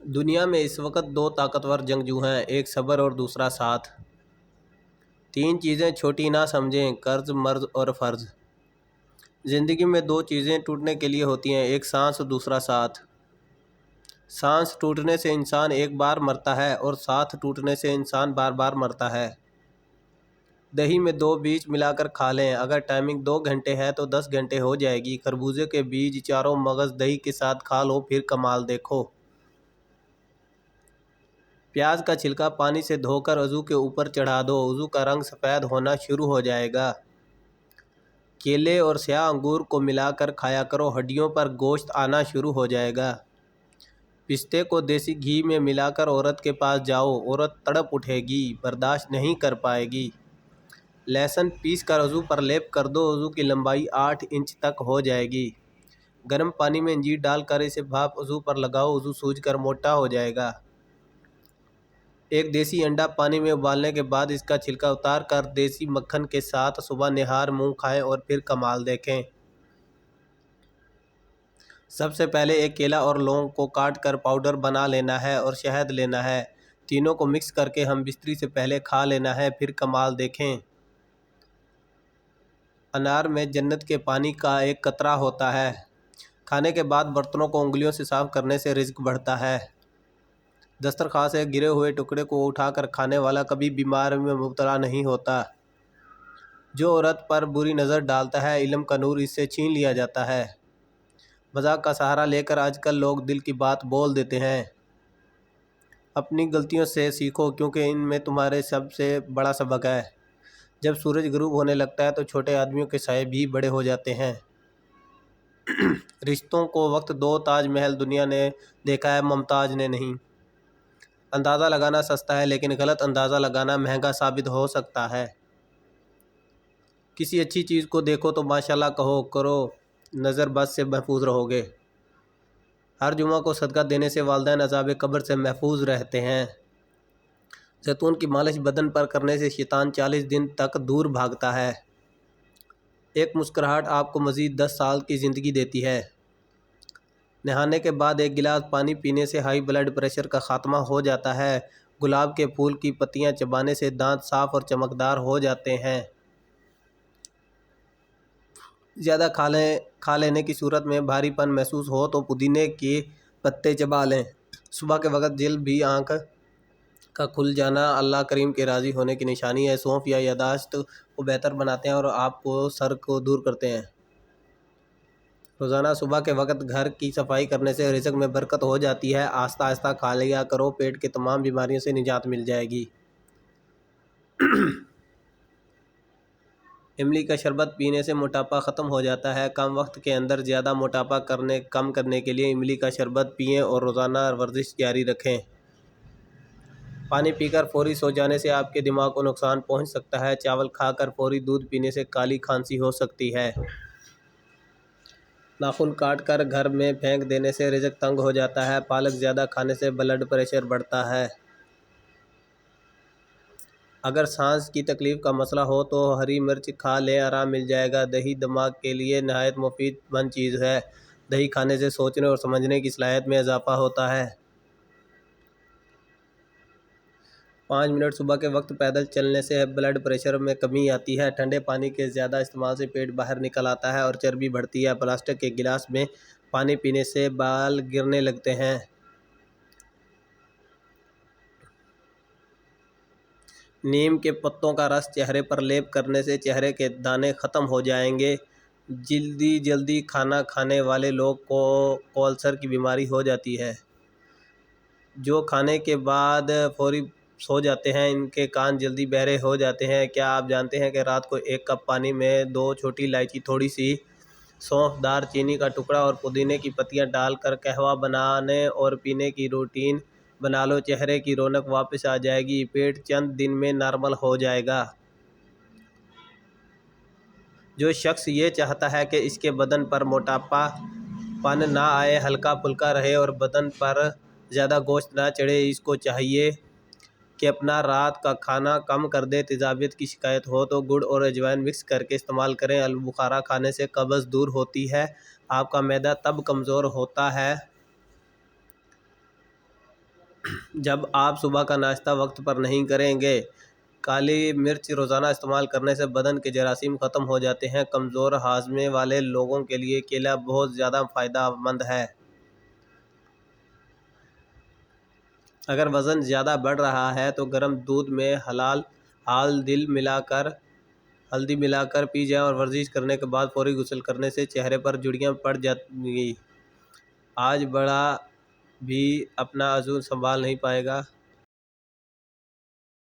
دنیا میں اس وقت دو طاقتور جنگجو ہیں، ایک صبر اور دوسرا ساتھ۔ تین چیزیں چھوٹی نہ سمجھیں: قرض، مرض اور فرض۔ زندگی میں دو چیزیں ٹوٹنے کے لیے ہوتی ہیں، ایک سانس اور دوسرا ساتھ۔ سانس ٹوٹنے سے انسان ایک بار مرتا ہے اور ساتھ ٹوٹنے سے انسان بار بار مرتا ہے۔ دہی میں 2 بیج ملا کر کھا لیں، اگر ٹائمنگ 2 گھنٹے ہے تو 10 گھنٹے ہو جائے گی۔ خربوزے کے بیج، چاروں مغز دہی کے ساتھ کھا لو، پھر کمال دیکھو۔ پیاز کا چھلکا پانی سے دھو کر وضو کے اوپر چڑھا دو، وضو کا رنگ سفید ہونا شروع ہو جائے گا۔ کیلے اور سیاہ انگور کو ملا کر کھایا کرو، ہڈیوں پر گوشت آنا شروع ہو جائے گا۔ پستے کو دیسی گھی میں ملا کر عورت کے پاس جاؤ، عورت تڑپ اٹھے گی، برداشت نہیں کر پائے گی۔ لہسن پیس کر وضو پر لیپ کر دو، وضو کی لمبائی 8 انچ تک ہو جائے گی۔ گرم پانی میں انجیر ڈال کر اسے بھاپ وضو پر لگاؤ، وضو سوج کر موٹا ہو جائے گا۔ ایک دیسی انڈا پانی میں ابالنے کے بعد اس کا چھلکا اتار کر دیسی مکھن کے ساتھ صبح نہار منہ کھائیں اور پھر کمال دیکھیں۔ سب سے پہلے ایک کیلا اور لونگ کو کاٹ کر پاؤڈر بنا لینا ہے اور شہد لینا ہے، تینوں کو مکس کر کے ہم بستری سے پہلے کھا لینا ہے، پھر کمال دیکھیں۔ انار میں جنت کے پانی کا ایک قطرہ ہوتا ہے، کھانے کے بعد برتنوں کو انگلیوں سے صاف کرنے سے رزق بڑھتا ہے۔ دسترخوان سے گرے ہوئے ٹکڑے کو اٹھا کر کھانے والا کبھی بیماری میں مبتلا نہیں ہوتا۔ جو عورت پر بری نظر ڈالتا ہے، علم کا نور اس سے چھین لیا جاتا ہے۔ مذاق کا سہارا لے کر آج کل لوگ دل کی بات بول دیتے ہیں۔ اپنی غلطیوں سے سیکھو، کیونکہ ان میں تمہارے سب سے بڑا سبق ہے۔ جب سورج غروب ہونے لگتا ہے تو چھوٹے آدمیوں کے سائے بھی بڑے ہو جاتے ہیں۔ رشتوں کو وقت دو، تاج محل دنیا نے دیکھا ہے، ممتاز نے نہیں۔ اندازہ لگانا سستا ہے، لیکن غلط اندازہ لگانا مہنگا ثابت ہو سکتا ہے۔ کسی اچھی چیز کو دیکھو تو ماشاءاللہ کہو کرو، نظر بد سے محفوظ رہو گے۔ ہر جمعہ کو صدقہ دینے سے والدین عذاب قبر سے محفوظ رہتے ہیں۔ زیتون کی مالش بدن پر کرنے سے شیطان 40 دن تک دور بھاگتا ہے۔ ایک مسکراہٹ آپ کو مزید 10 سال کی زندگی دیتی ہے۔ نہانے کے بعد ایک گلاس پانی پینے سے ہائی بلڈ پریشر کا خاتمہ ہو جاتا ہے۔ گلاب کے پھول کی پتیاں چبانے سے دانت صاف اور چمکدار ہو جاتے ہیں۔ زیادہ کھا لینے کی صورت میں بھاری پن محسوس ہو تو پودینے کے پتے چبا لیں۔ صبح کے وقت جلد بھی آنکھ کا کھل جانا اللہ کریم کے راضی ہونے کی نشانی ہے۔ سونف یا یادداشت کو بہتر بناتے ہیں اور آپ کو سر کو دور کرتے ہیں۔ روزانہ صبح کے وقت گھر کی صفائی کرنے سے رزق میں برکت ہو جاتی ہے۔ آہستہ آہستہ کھا لیا کرو، پیٹ کے تمام بیماریوں سے نجات مل جائے گی۔ املی کا شربت پینے سے موٹاپا ختم ہو جاتا ہے۔ کم وقت کے اندر زیادہ موٹاپا کم کرنے کے لیے املی کا شربت پئیں اور روزانہ ورزش جاری رکھیں۔ پانی پی کر فوری سو جانے سے آپ کے دماغ کو نقصان پہنچ سکتا ہے۔ چاول کھا کر فوری دودھ پینے سے کالی کھانسی ہو سکتی ہے۔ ناخن کاٹ کر گھر میں پھینک دینے سے رزق تنگ ہو جاتا ہے۔ پالک زیادہ کھانے سے بلڈ پریشر بڑھتا ہے۔ اگر سانس کی تکلیف کا مسئلہ ہو تو ہری مرچ کھا لیں، آرام مل جائے گا۔ دہی دماغ کے لیے نہایت مفید مند چیز ہے۔ دہی کھانے سے سوچنے اور سمجھنے کی صلاحیت میں اضافہ ہوتا ہے۔ 5 منٹ صبح کے وقت پیدل چلنے سے بلڈ پریشر میں کمی آتی ہے۔ ٹھنڈے پانی کے زیادہ استعمال سے پیٹ باہر نکل آتا ہے اور چربی بڑھتی ہے۔ پلاسٹک کے گلاس میں پانی پینے سے بال گرنے لگتے ہیں۔ نیم کے پتوں کا رس چہرے پر لیپ کرنے سے چہرے کے دانے ختم ہو جائیں گے۔ جلدی کھانا کھانے والے لوگ کو السر کی بیماری ہو جاتی ہے۔ جو کھانے کے بعد فوری سو جاتے ہیں، ان کے کان جلدی بہرے ہو جاتے ہیں۔ کیا آپ جانتے ہیں کہ رات کو 1 کپ پانی میں 2 چھوٹی الائچی، تھوڑی سی سونف، دار چینی کا ٹکڑا اور پودینے کی پتیاں ڈال کر قہوہ بنانے اور پینے کی روٹین بنا لو، چہرے کی رونق واپس آ جائے گی، پیٹ چند دن میں نارمل ہو جائے گا۔ جو شخص یہ چاہتا ہے کہ اس کے بدن پر موٹاپا پن نہ آئے، ہلکا پھلکا رہے اور بدن پر زیادہ گوشت نہ چڑھے، اس کو چاہیے کہ اپنا رات کا کھانا کم کر دے۔ تیزابیت کی شکایت ہو تو گڑ اور اجوائن مکس کر کے استعمال کریں۔ آلو بخارا کھانے سے قبض دور ہوتی ہے۔ آپ کا معدہ تب کمزور ہوتا ہے جب آپ صبح کا ناشتہ وقت پر نہیں کریں گے، کالی مرچ روزانہ استعمال کرنے سے بدن کے جراثیم ختم ہو جاتے ہیں۔ کمزور ہاضمے والے لوگوں کے لیے کیلا بہت زیادہ فائدہ مند ہے۔ اگر وزن زیادہ بڑھ رہا ہے تو گرم دودھ میں ہلدی ملا کر پی جائیں اور ورزش کرنے کے بعد فوری غسل کرنے سے چہرے پر جھڑیاں پڑ جائیں گی۔ آج بڑا بھی اپنا عضو سنبھال نہیں پائے گا۔